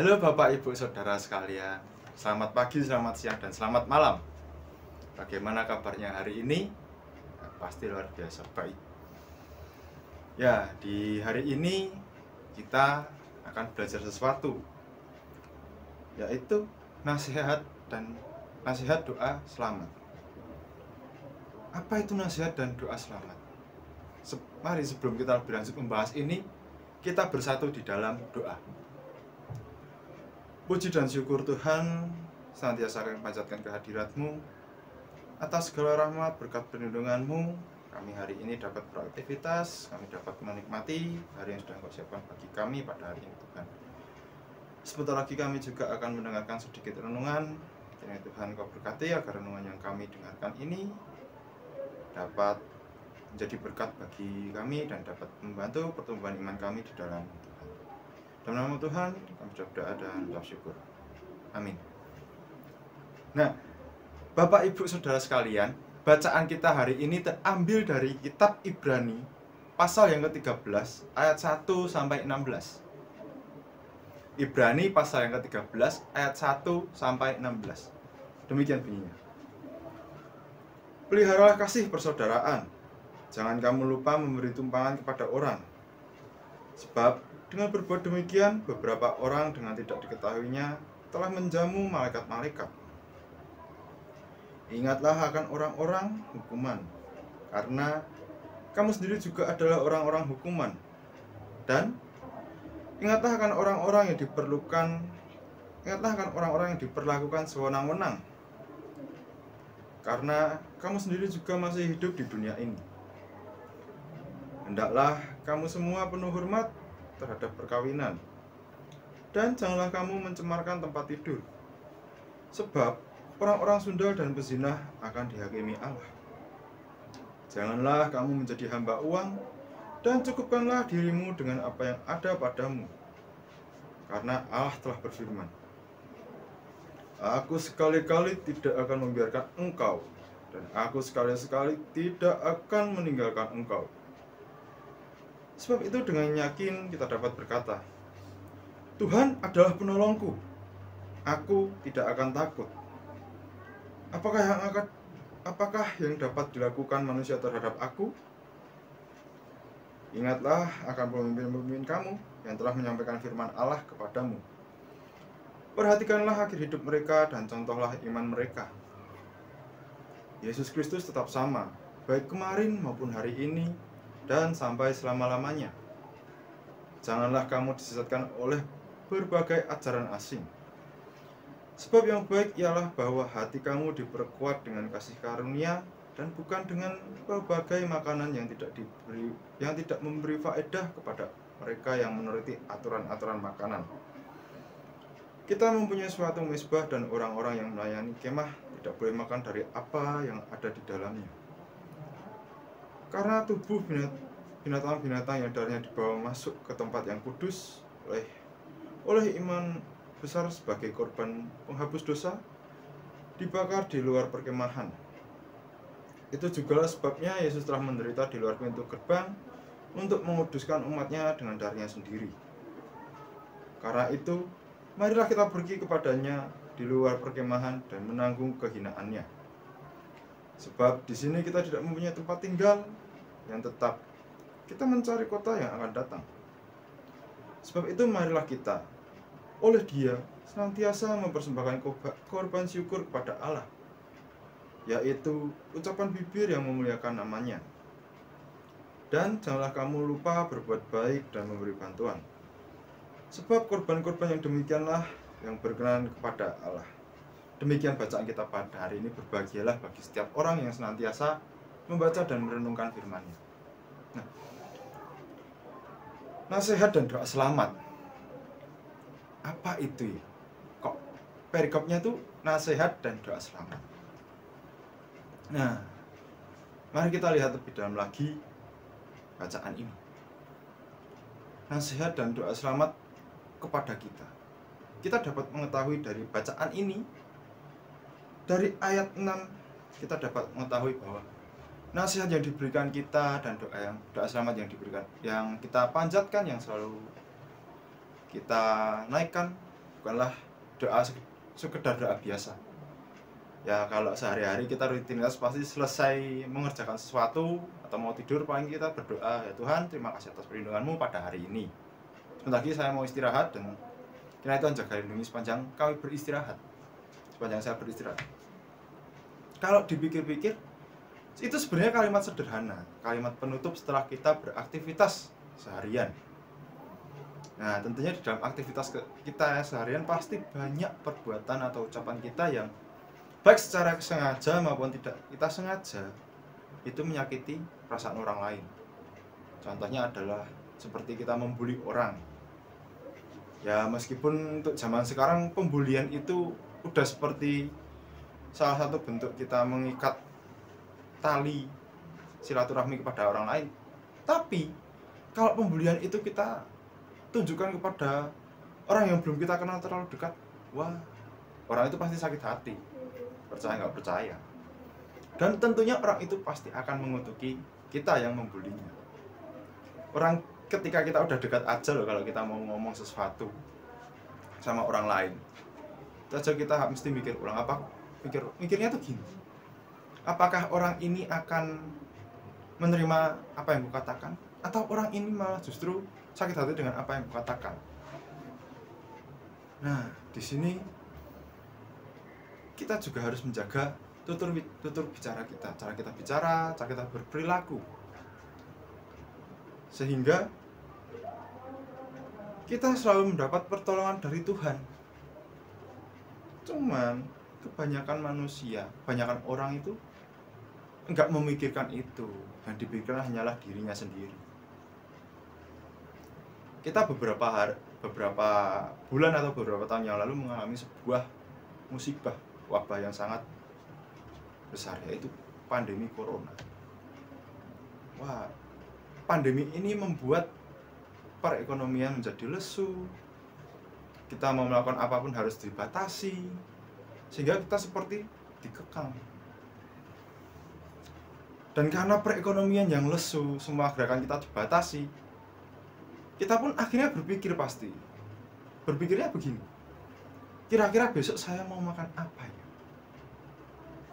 Halo Bapak Ibu Saudara sekalian. Selamat pagi, selamat siang, dan selamat malam. Bagaimana kabarnya hari ini? Pasti luar biasa baik. Ya, di hari ini kita akan belajar sesuatu, yaitu nasihat doa selamat. Apa itu nasihat dan doa selamat? Mari sebelum kita lebih lanjut membahas ini, kita bersatu di dalam doa. Puji dan syukur Tuhan, senantiasa kami panjatkan kehadirat-Mu. Atas segala rahmat berkat perlindungan-Mu, kami hari ini dapat beraktivitas, kami dapat menikmati hari yang sudah Engkau siapkan bagi kami pada hari ini Tuhan. Sebentar lagi kami juga akan mendengarkan sedikit renungan. Kiranya Tuhan Engkau berkati agar renungan yang kami dengarkan ini dapat menjadi berkat bagi kami dan dapat membantu pertumbuhan iman kami di dalam Tuhan. Dalam nama Tuhan, kami berdoa dan ucap syukur. Amin. Nah, Bapak Ibu Saudara sekalian, bacaan kita hari ini terambil dari kitab Ibrani, pasal yang ke-13, ayat 1 sampai 16. Ibrani pasal yang ke-13, ayat 1 sampai 16. Demikian bunyinya. Peliharalah kasih persaudaraan. Jangan kamu lupa memberi tumpangan kepada orang. Sebab dengan berbuat demikian, beberapa orang dengan tidak diketahuinya telah menjamu malaikat-malaikat. Ingatlah akan orang-orang hukuman, karena kamu sendiri juga adalah orang-orang hukuman. Dan ingatlah akan orang-orang yang diperlakukan sewenang-wenang, karena kamu sendiri juga masih hidup di dunia ini. Hendaklah kamu semua penuh hormat terhadap perkawinan, dan janganlah kamu mencemarkan tempat tidur, sebab orang-orang sundal dan pezinah akan dihakimi Allah. Janganlah kamu menjadi hamba uang, dan cukupkanlah dirimu dengan apa yang ada padamu, karena Allah telah berfirman, Aku sekali-kali tidak akan membiarkan engkau, dan aku sekali-sekali tidak akan meninggalkan engkau. Sebab itu dengan yakin kita dapat berkata, Tuhan adalah penolongku, aku tidak akan takut. Apakah yang dapat dilakukan manusia terhadap aku? Ingatlah akan pemimpin-pemimpin kamu yang telah menyampaikan firman Allah kepadamu. Perhatikanlah akhir hidup mereka dan contohlah iman mereka. Yesus Kristus tetap sama, baik kemarin maupun hari ini, dan sampai selama-lamanya. Janganlah kamu disesatkan oleh berbagai ajaran asing. Sebab yang baik ialah bahwa hati kamu diperkuat dengan kasih karunia dan bukan dengan berbagai makanan yang tidak memberi faedah kepada mereka yang menuruti aturan-aturan makanan. Kita mempunyai suatu mezbah dan orang-orang yang melayani kemah tidak boleh makan dari apa yang ada di dalamnya. Karena tubuh binatang-binatang yang darahnya dibawa masuk ke tempat yang kudus oleh iman besar sebagai korban penghapus dosa dibakar di luar perkemahan. Itu jugalah sebabnya Yesus telah menderita di luar pintu gerbang untuk menguduskan umatnya dengan darahnya sendiri. Karena itu, marilah kita pergi kepadanya di luar perkemahan dan menanggung kehinaannya. Sebab di sini kita tidak mempunyai tempat tinggal yang tetap. Kita mencari kota yang akan datang. Sebab itu marilah kita, oleh Dia, senantiasa mempersembahkan korban syukur kepada Allah, yaitu ucapan bibir yang memuliakan namanya. Dan janganlah kamu lupa berbuat baik dan memberi bantuan. Sebab korban-korban yang demikianlah yang berkenan kepada Allah. Demikian bacaan kita pada hari ini. Berbahagialah bagi setiap orang yang senantiasa membaca dan merenungkan firman-Nya. Nah, nasihat dan doa selamat. Apa itu ya? Kok perikopnya tuh nasihat dan doa selamat? Nah, mari kita lihat lebih dalam lagi bacaan ini. Nasihat dan doa selamat kepada kita. Kita dapat mengetahui dari bacaan ini, dari ayat 6, kita dapat mengetahui bahwa nasihat yang diberikan kita dan doa selamat yang kita panjatkan, yang selalu kita naikkan, bukanlah doa sekedar doa biasa. Ya kalau sehari-hari kita rutinitas pasti selesai mengerjakan sesuatu atau mau tidur paling kita berdoa, ya Tuhan terima kasih atas perlindunganmu pada hari ini. Sebentar lagi saya mau istirahat dan kiranya Tuhan jaga lindungi sepanjang kami beristirahat, sepanjang saya beristirahat. Kalau dipikir-pikir itu sebenarnya kalimat sederhana, kalimat penutup setelah kita beraktivitas seharian. Nah tentunya di dalam aktivitas kita seharian pasti banyak perbuatan atau ucapan kita yang baik secara sengaja maupun tidak kita sengaja itu menyakiti perasaan orang lain. Contohnya adalah seperti kita membuli orang. Ya meskipun untuk zaman sekarang pembulian itu udah seperti salah satu bentuk kita mengikat tali silaturahmi kepada orang lain. Tapi kalau pembulian itu kita tunjukkan kepada orang yang belum kita kenal terlalu dekat, wah orang itu pasti sakit hati, percaya nggak percaya. Dan tentunya orang itu pasti akan mengutuki kita yang membulinya. Orang ketika kita udah dekat aja loh, kalau kita mau ngomong sesuatu sama orang lain itu aja kita mesti mikir ulang, mikirnya tuh gini, apakah orang ini akan menerima apa yang kukatakan, atau orang ini malah justru sakit hati dengan apa yang kukatakan. Nah di sini kita juga harus menjaga tutur bicara kita, cara kita bicara, cara kita berperilaku, sehingga kita selalu mendapat pertolongan dari Tuhan. Cuman kebanyakan manusia, kebanyakan orang itu enggak memikirkan itu, yang dipikirkan hanyalah dirinya sendiri. Kita beberapa bulan atau beberapa tahun yang lalu mengalami sebuah musibah, wabah yang sangat besar, yaitu pandemi corona. Wah, pandemi ini membuat perekonomian menjadi lesu. Kita mau melakukan apapun harus dibatasi, sehingga kita seperti dikekang. Dan karena perekonomian yang lesu, semua gerakan kita dibatasi, kita pun akhirnya berpikirnya begini, kira-kira besok saya mau makan apa ya?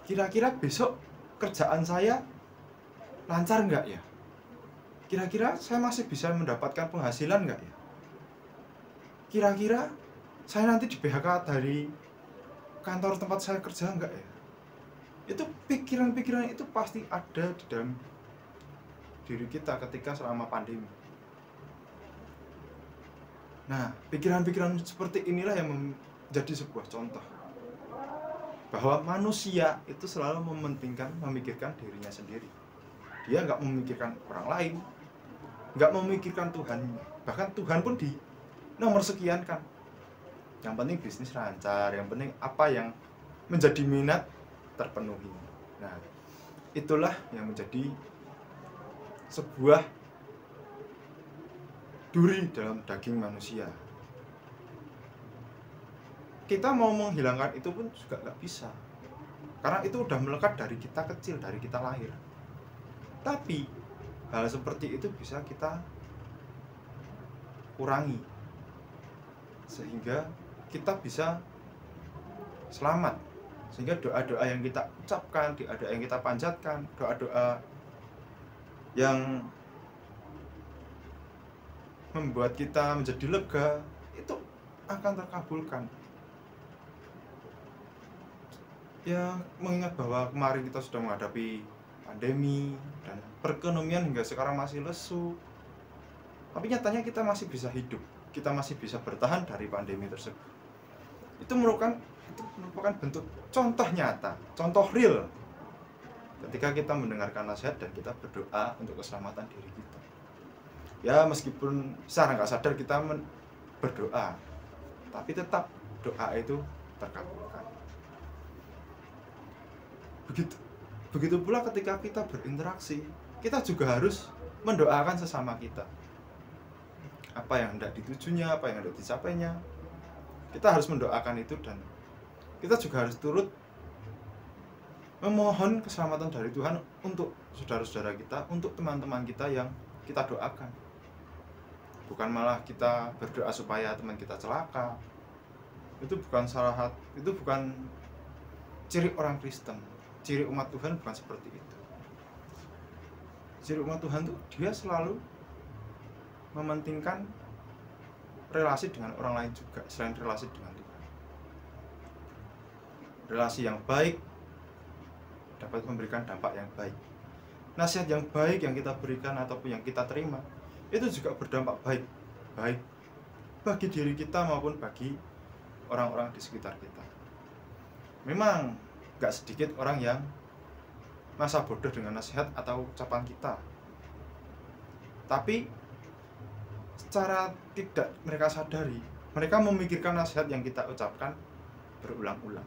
Kira-kira besok kerjaan saya lancar nggak ya? Kira-kira saya masih bisa mendapatkan penghasilan nggak ya? Kira-kira saya nanti di PHK dari kantor tempat saya kerja nggak ya? Itu pikiran-pikiran itu pasti ada di dalam diri kita ketika selama pandemi. Nah, pikiran-pikiran seperti inilah yang menjadi sebuah contoh bahwa manusia itu selalu memikirkan dirinya sendiri. Dia nggak memikirkan orang lain, nggak memikirkan Tuhan. Bahkan Tuhan pun di nomor sekian kan. Yang penting bisnis lancar, yang penting apa yang menjadi minat terpenuhi. Nah, itulah yang menjadi sebuah duri dalam daging manusia. Kita mau menghilangkan itu pun juga nggak bisa, karena itu udah melekat dari kita kecil, dari kita lahir. Tapi hal seperti itu bisa kita kurangi, sehingga kita bisa selamat. Sehingga doa-doa yang kita ucapkan, doa-doa yang kita panjatkan, doa-doa yang membuat kita menjadi lega, itu akan terkabulkan. Ya, mengingat bahwa kemarin kita sudah menghadapi pandemi dan perekonomian hingga sekarang masih lesu, tapi nyatanya kita masih bisa hidup, kita masih bisa bertahan dari pandemi tersebut. Itu merupakan bentuk contoh nyata, contoh real ketika kita mendengarkan nasihat dan kita berdoa untuk keselamatan diri kita. Ya meskipun secara nggak sadar kita berdoa, tapi tetap doa itu terkabulkan. Begitu pula ketika kita berinteraksi, kita juga harus mendoakan sesama kita. Apa yang hendak ditujunya, apa yang hendak dicapainya, kita harus mendoakan itu, dan kita juga harus turut memohon keselamatan dari Tuhan untuk saudara-saudara kita, untuk teman-teman kita yang kita doakan. Bukan malah kita berdoa supaya teman kita celaka, Itu bukan itu bukan ciri orang Kristen. Ciri umat Tuhan bukan seperti itu. Ciri umat Tuhan tuh dia selalu mementingkan relasi dengan orang lain juga selain relasi dengan Tuhan. Relasi yang baik dapat memberikan dampak yang baik. Nasihat yang baik yang kita berikan ataupun yang kita terima itu juga berdampak baik bagi diri kita maupun bagi orang-orang di sekitar kita. Memang gak sedikit orang yang masa bodoh dengan nasihat atau ucapan kita, tapi secara tidak mereka sadari, mereka memikirkan nasihat yang kita ucapkan berulang-ulang.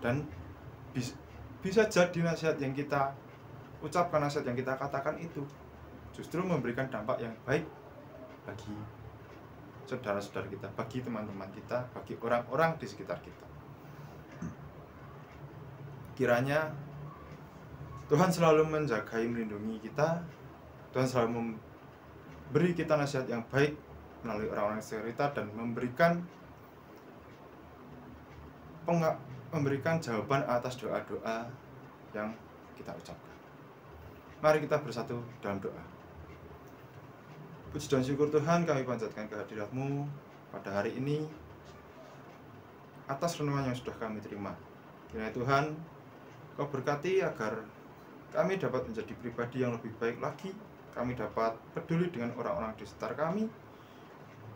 Dan bisa jadi nasihat yang kita ucapkan, nasihat yang kita katakan itu justru memberikan dampak yang baik bagi saudara-saudara kita, bagi teman-teman kita, bagi orang-orang di sekitar kita. Kiranya Tuhan selalu menjagai, melindungi kita. Tuhan selalu memberi kita nasihat yang baik melalui orang-orang di sekitar kita dan memberikan jawaban atas doa-doa yang kita ucapkan. Mari kita bersatu dalam doa. Puji dan syukur Tuhan kami panjatkan kehadirat-Mu pada hari ini atas renungan yang sudah kami terima. Kiranya Tuhan Kau berkati agar kami dapat menjadi pribadi yang lebih baik lagi. Kami dapat peduli dengan orang-orang di sekitar kami,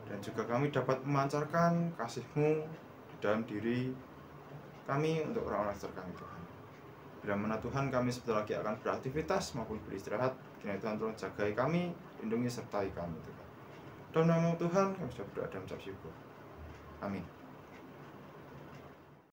dan juga kami dapat memancarkan kasih-Mu dalam diri kami untuk orang-orang sekitar kami, Tuhan. Bila mana Tuhan kami sebentar lagi akan beraktivitas maupun beristirahat, kiranya Tuhan tolong jagai kami, lindungi sertai kami, Tuhan. Dalam nama Tuhan kami sudah berdoa dan mengucap syukur. Amin.